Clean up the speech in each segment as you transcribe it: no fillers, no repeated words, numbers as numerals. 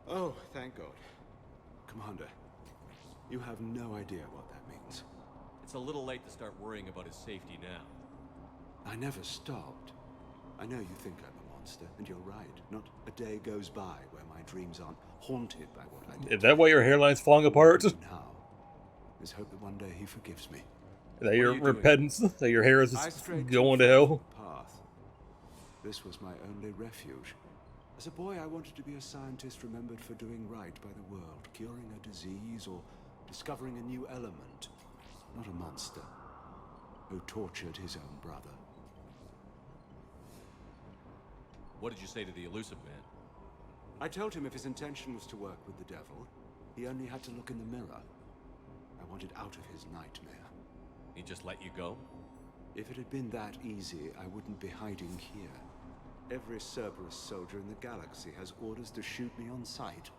Oh, thank God. Commander, you have no idea what that means. It's a little late to start worrying about his safety now. I never stopped. I know you think I'm a monster, and you're right. Not a day goes by where my dreams aren't haunted by what I did. Is that why your hairline's falling apart? Now, let's hope that one day he forgives me. Is that your repentance? That your hair is I just strayed going too to far hell? from the path. This was my only refuge. As a boy, I wanted to be a scientist remembered for doing right by the world, curing a disease or discovering a new element. Not a monster who tortured his own brother. What did you say to the elusive man? I told him if his intention was to work with the devil, he only had to look in the mirror. I wanted out of his nightmare. He just let you go? If it had been that easy, I wouldn't be hiding here. Every Cerberus soldier in the galaxy has orders to shoot me on sight.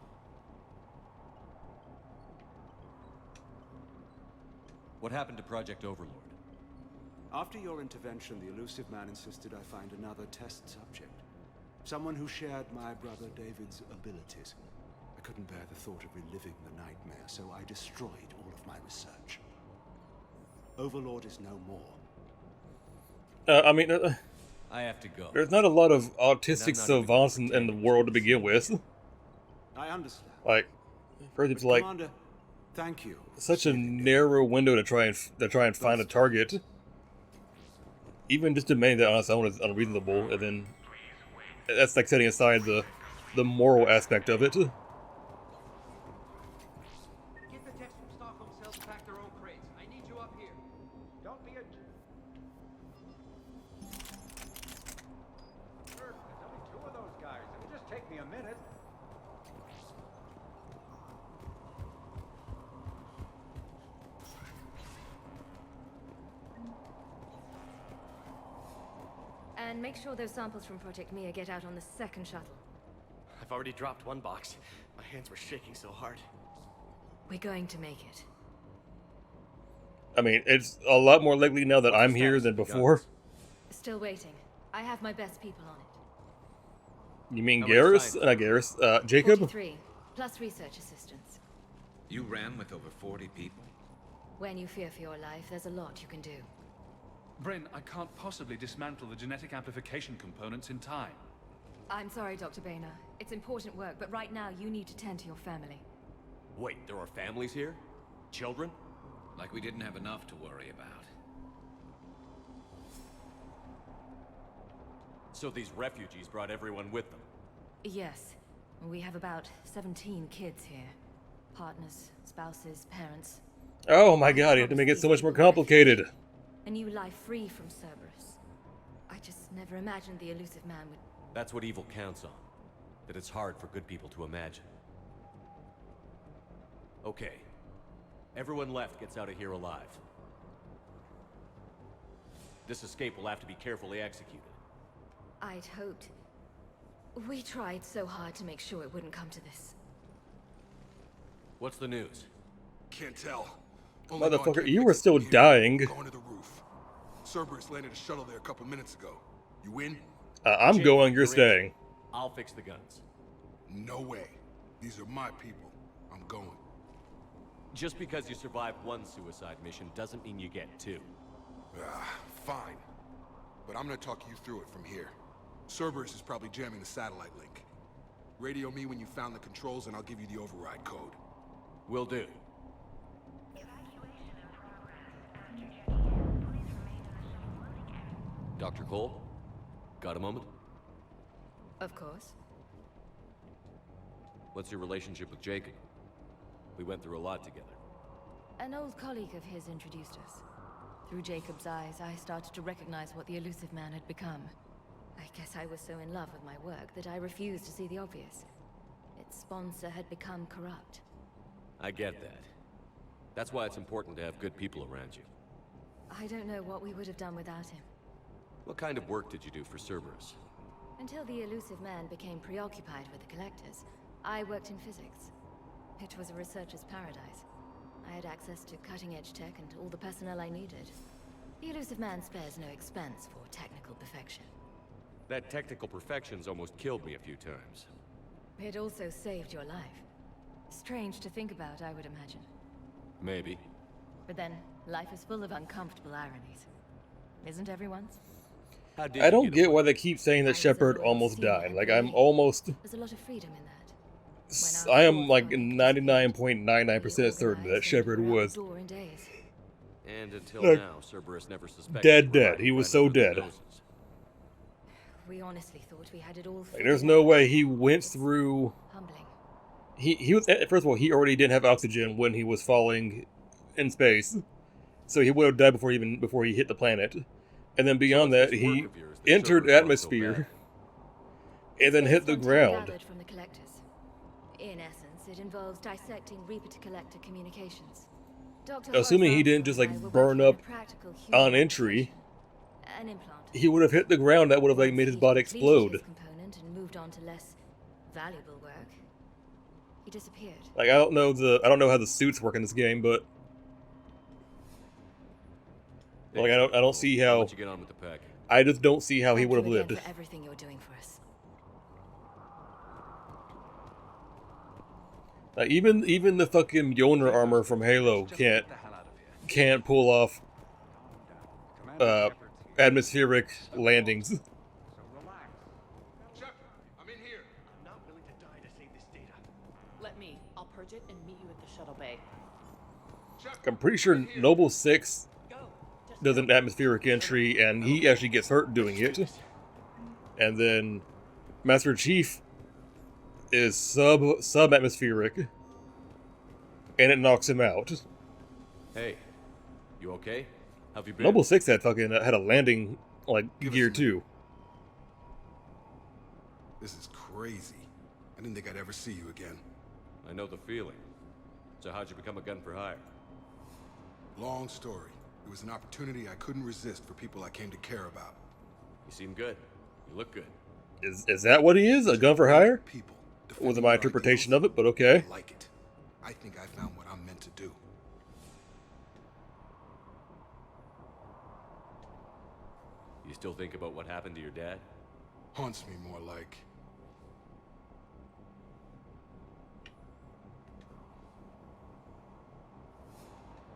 What happened to Project Overlord? After your intervention, the elusive man insisted I find another test subject. Someone who shared my brother David's abilities. I couldn't bear the thought of reliving the nightmare, so I destroyed all of my research. Overlord is no more. I have to go. There's not a lot of autistic savants in the world to begin with. I understand. Like, first it's like Commander, thank you. such a narrow window to try and find a target. Even just demanding that on its own is unreasonable, and then that's like setting aside the moral aspect of it. Get the techs from Stockholm cells to pack their own crates. I need you up here. Don't be a... Sure, there's only two of those guys. It'll just take me a minute. And make sure those samples from Project Mia get out on the second shuttle. I've already dropped one box. My hands were shaking so hard. We're going to make it. I mean, it's a lot more likely now that I'm here than before. Still waiting. I have my best people on it. You mean Garrus? Not Garrus. Jacob? 43, plus research assistants. You ran with over 40 people? When you fear for your life, there's a lot you can do. Bryn, I can't possibly dismantle the genetic amplification components in time. I'm sorry, Dr. Boehner. It's important work, but right now you need to tend to your family. Wait, there are families here? Children? Like we didn't have enough to worry about. So these refugees brought everyone with them? Yes. We have about 17 kids here. Partners, spouses, parents. Oh my god, you have to make it so much more complicated. A new life free from Cerberus. I just never imagined the elusive man would... That's what evil counts on. That it's hard for good people to imagine. Okay. Everyone left gets out of here alive. This escape will have to be carefully executed. I'd hoped. We tried so hard to make sure it wouldn't come to this. What's the news? Can't tell. Motherfucker, you were still dying. Going to the roof. Cerberus landed a shuttle there a couple minutes ago. You in? I'm Jake, going, you're in. staying. I'll fix the guns. No way. These are my people. I'm going. Just because you survived one suicide mission doesn't mean you get two. Fine. But I'm gonna talk you through it from here. Cerberus is probably jamming the satellite link. Radio me when you found the controls and I'll give you the override code. Will do. Dr. Cole? Got a moment? Of course. What's your relationship with Jacob? We went through a lot together. An old colleague of his introduced us. Through Jacob's eyes, I started to recognize what the elusive man had become. I guess I was so in love with my work that I refused to see the obvious. Its sponsor had become corrupt. I get that. That's why it's important to have good people around you. I don't know what we would have done without him. What kind of work did you do for Cerberus? Until the elusive man became preoccupied with the collectors, I worked in physics. It was a researcher's paradise. I had access to cutting-edge tech and all the personnel I needed. The elusive man spares no expense for technical perfection. That technical perfection's almost killed me a few times. It also saved your life. Strange to think about, I would imagine. Maybe. But then, life is full of uncomfortable ironies. Isn't everyone's? How did I you don't get away? why they keep saying that I was a Shepard loyal almost senior died. Like, I'm employee. almost... There's a lot of freedom in that. I am like 99.99% certain that Shepard was And until Like, now, Cerberus never suspected dead, you were dead. hiding He was right so under their dead. noses. We honestly thought we had it all Like, figured there's no out. way he went through... Humbling. He was... First of all, he already didn't have oxygen when he was falling in space. So he would have died before he hit the planet. And then beyond So that, it's this he work of yours that entered Cerberus atmosphere wants and then hit the Based on data ground. gathered from the collectors. In essence, it involves dissecting Reaper-to-Collector communications. Dr. Assuming he Horace didn't just, and I like, were burn working on up a practical human on entry, application. An implant. he would have hit the ground. That would have like Once made his he'd body completed explode. his component and moved on to less valuable work, he disappeared. Like, I don't know how the suits work in this game, but Hey, like I don't see I'll how. let you get on with the packing. I just don't see how he Thank would have you again lived. for everything you're doing for us. Like, even the fucking Mjolnir armor from Halo can't pull off atmospheric landings. Shepard, I'm in here. I'm not willing to die to save this data. Let me. I'll purge it and meet you at the shuttle bay. Shepard, I'm pretty sure Noble 6 Go. Just does an atmospheric entry, and he actually gets hurt doing it. And then Master Chief is sub-atmospheric, and it knocks him out. Hey, you okay? How have you been? Noble 6 had a landing like Give us gear a minute. 2. This is crazy. I didn't think I'd ever see you again. I know the feeling. So how'd you become a gun for hire? Long story. It was an opportunity I couldn't resist for people I came to care about. You seem good. You look good. Is that what he is? A gun for hire? People. Wasn't my interpretation of it, but okay. I like it. I think I found what I'm meant to do. You still think about what happened to your dad? Haunts me more like.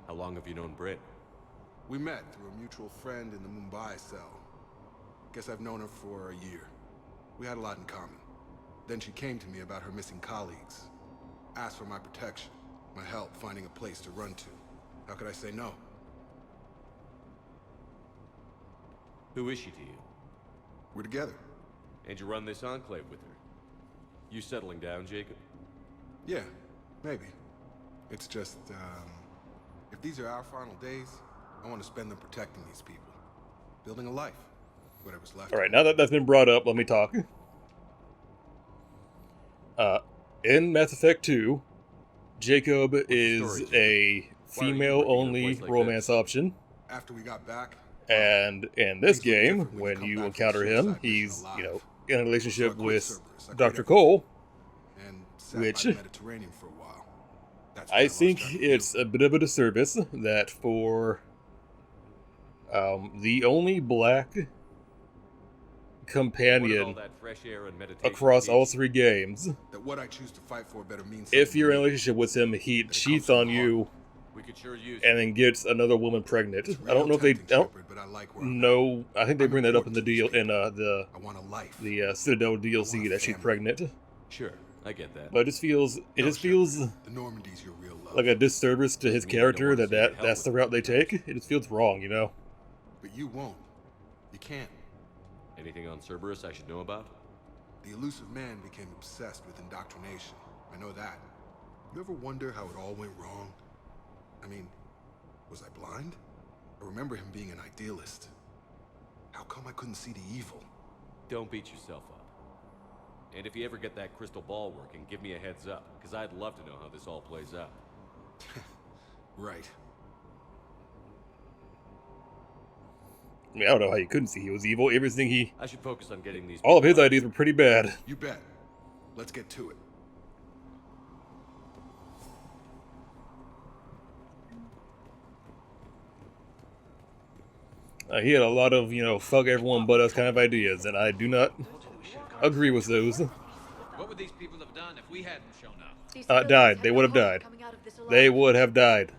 How long have you known Britt? We met through a mutual friend in the Mumbai cell. Guess I've known her for a year. We had a lot in common. Then she came to me about her missing colleagues. Asked for my protection, my help finding a place to run to. How could I say no? Who is she to you? We're together. And you run this enclave with her? You settling down, Jacob? Yeah, maybe. It's just, if these are our final days, I want to spend them protecting these people. Building a life. Whatever's left. Alright, now that that's been brought up, let me talk. In Mass Effect 2, Jacob is a female-only romance option. After we got back, And in this game, when you encounter him, he's, in a relationship with Dr. Cole, and sat which by the Mediterranean for a while. That's when I lost think track of you. it's a bit of a disservice that for the only black What did companion all that fresh air and meditation across all teach? 3 games, that what I choose to fight for better means if something you're in a to me. relationship with him, he That it cheats comes on from you We could sure use and then gets another woman pregnant. It's I don't know if they real don't tempting, Shepard, but I like where I'm at. know. I think they I'm bring that up in important the to these deal in people. I want a life. the Citadel want DLC a that she's family. pregnant. Sure, I get that. But it just feels No, feels Shepard, the Normandy's your real love. like a disservice to his Doesn't mean I don't character wanna that, see you that hell that's the with route they it. take. It just feels wrong, you know. But you won't. You can't. Anything on Cerberus I should know about? The elusive man became obsessed with indoctrination. I know that. You ever wonder how it all went wrong? I mean, was I blind? I remember him being an idealist. How come I couldn't see the evil? Don't beat yourself up. And if you ever get that crystal ball working, give me a heads up, because I'd love to know how this all plays out. Right. I mean, I don't know how you couldn't see he was evil. Everything I should focus on getting these all of his people out. ideas were pretty bad. You bet. Let's get to it. He had a lot of, fuck everyone but us kind of ideas, and I do not agree with those. What would these people have done? we hadn't shown up. These Died. civilians They have would no have hope of died. coming out of this alive. They would have died.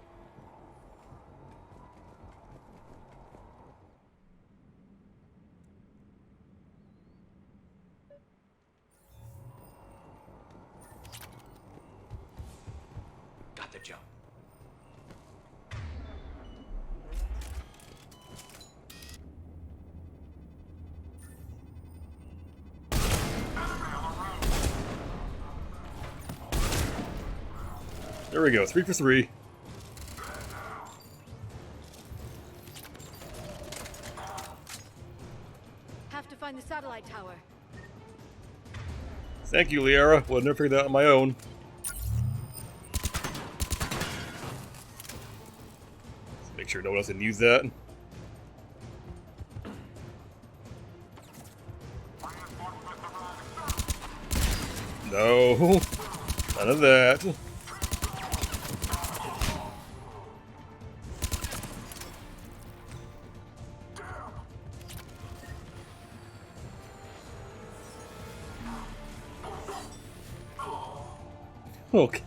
Got the jump. There we go. 3 for 3. Have to find the satellite tower. Thank you, Liara. Would have never figured that out on my own. Let's make sure no one else can use that. No. None of that.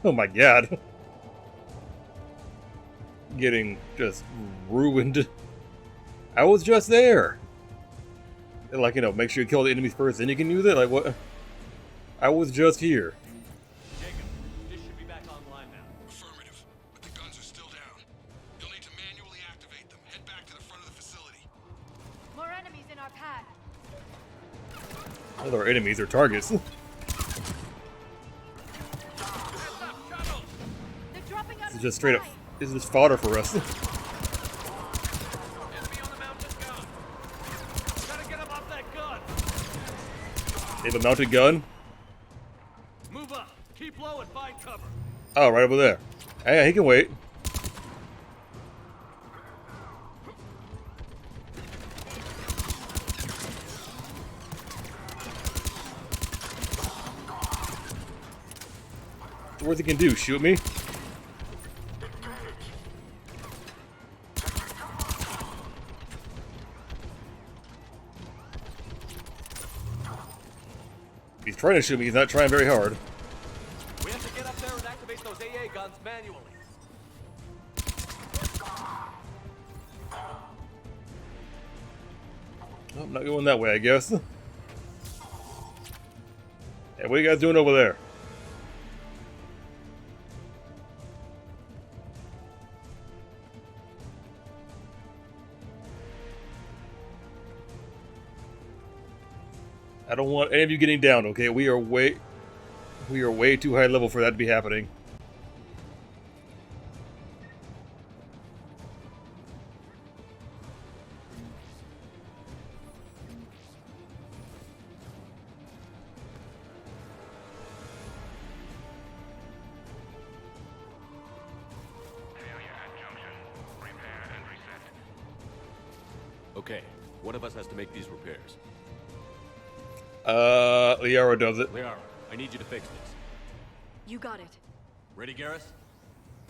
Oh my god. Getting just ruined. I was just there. Like, you know, make sure you kill the enemies first, then you can use it? Like, what? I was just here. Jacob, this should be back online now. Affirmative, but the guns are still down. You'll need to manually activate them. Head back to the front of the facility. More enemies in our path. Well, they're enemies, they're targets. They're dropping out This is of just the straight up. sky. This is just fodder for us. Enemy on the mounted gun. Gotta get him off that gun. They have a mounted gun. Move up. Keep low and find cover. Oh, right over there. Hey, he can wait. What's he can do? Shoot me? He's trying to shoot me. He's not trying very hard. We have to get up there and activate those AA guns manually. Oh, I'm not going that way, I guess. Hey, what are you guys doing over there? I don't want any of you getting down, okay? We are way too high level for that to be happening. Okay, one of us has to make these repairs. Liara does it. Liara, I need you to fix this. You got it. Ready, Garrus?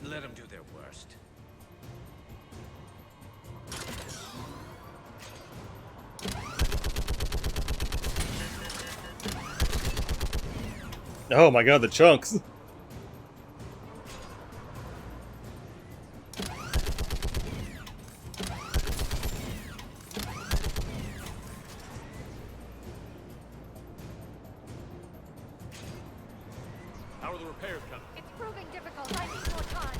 Let them do their worst. Oh my god, the chunks. How are the repairs coming? It's proving difficult. I need more time.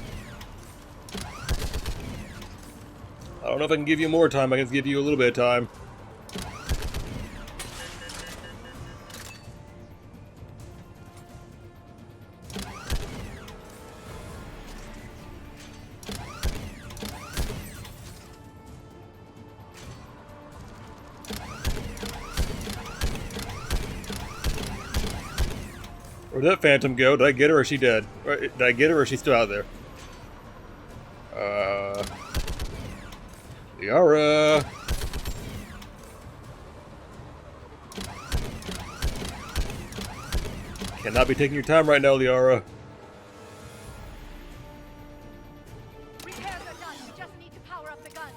I don't know if I can give you more time. I can give you a little bit of time. Where'd that phantom go? Did I get her or is she dead? Or, did I get her or is she still out there? Liara! Cannot be taking your time right now, Liara. Repairs are done. We just need to power up the guns.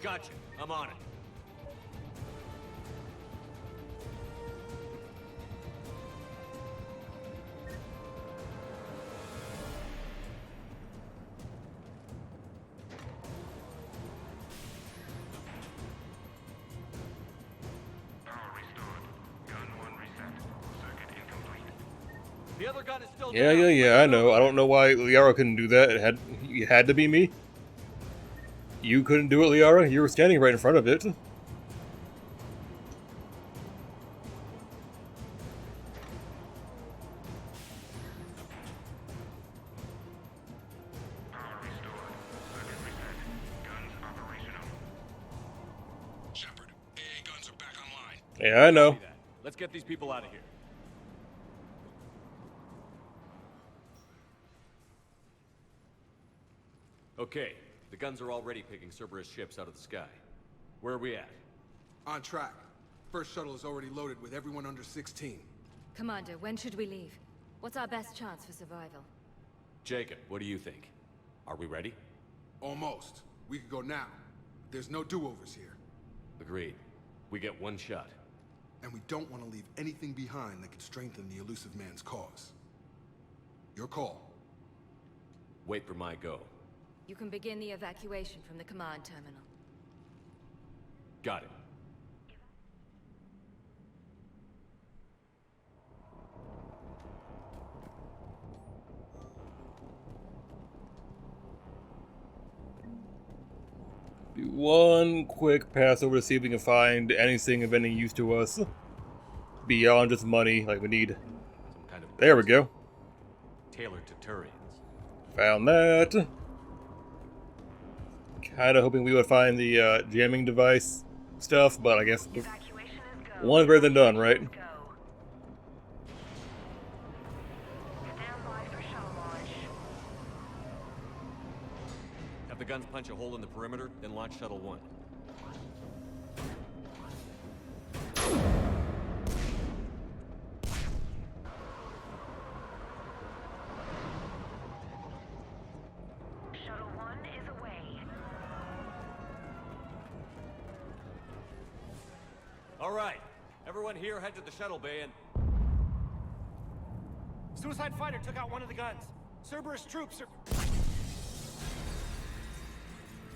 Gotcha. I'm on it. The other gun is still Yeah, down. yeah, yeah, I know. I don't know why Liara couldn't do that. It had to be me. You couldn't do it, Liara? You were standing right in front of it. Shepard, AA guns are back online. Yeah, I know. Copy that. Let's get these people out of here. Okay, the guns are already picking Cerberus ships out of the sky. Where are we at? On track. First shuttle is already loaded with everyone under 16. Commander, when should we leave? What's our best chance for survival? Jacob, what do you think? Are we ready? Almost. We could go now. There's no do-overs here. Agreed. We get one shot. And we don't want to leave anything behind that could strengthen the elusive man's cause. Your call. Wait for my go. You can begin the evacuation from the command terminal. Got it. Do one quick pass over to see if we can find anything of any use to us. Beyond just money, like we need. Some kind of There we go. tailored to Turians. Found that. Kinda hoping we would find the jamming device stuff, but I guess one's better than done, right? Have the guns punch a hole in the perimeter, then launch Shuttle 1. Shuttle 1 is away. All right, everyone here head to the shuttle bay and... Suicide fighter took out one of the guns. Cerberus troops are...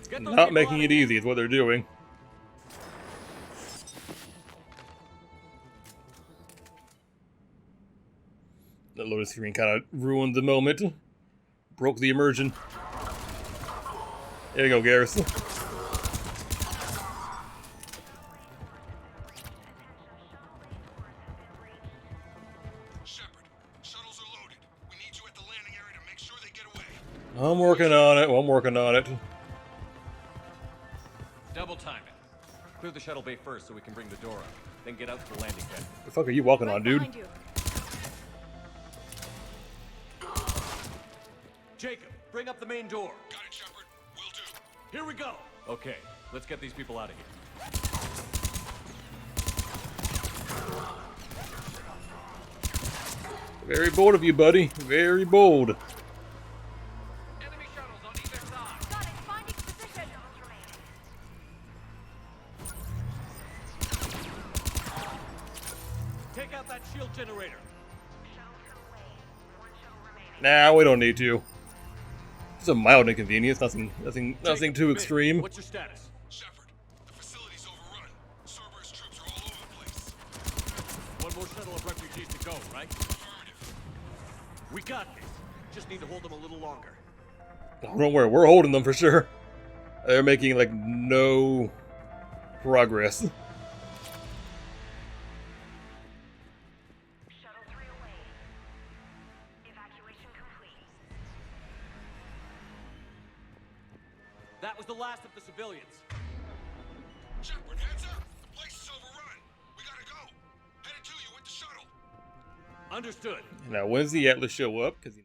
Get those Not people making out it of here. easy is what they're doing. The loading screen kind of ruined the moment. Broke the immersion. There you go, Garrison. Shepard, shuttles are loaded. We need you at the landing area to make sure they get away. I'm working on it. I'm working on it. Double time it. Clear the shuttle bay first so we can bring the door up. Then get out to the landing pad. The fuck are you walking on, dude? Behind you. Jacob, bring up the main door. Got it, Shepard. Will do. Here we go. Okay, let's get these people out of here. Very bold of you, buddy. Very bold. Enemy shuttles on either side. Got it. Finding position. Take out that shield generator. Shuttles away. One shuttle remaining. Nah, we don't need to. It's a mild inconvenience. Nothing Jacob, too Big, extreme. What's your status? Shepard, the facility's overrun. Cerberus troops are all over the place. One more shuttle of refugees to go, right? Affirmative. We got this. Just need to hold them a little longer. Oh, don't worry, we're holding them for sure. They're making like no progress. Shuttle 3 away. Evacuation complete. That was the last of the civilians. Shepard, heads up. The place is overrun. We gotta go. Headed to you with the shuttle. Understood. Now, when's the Atlas show up? Because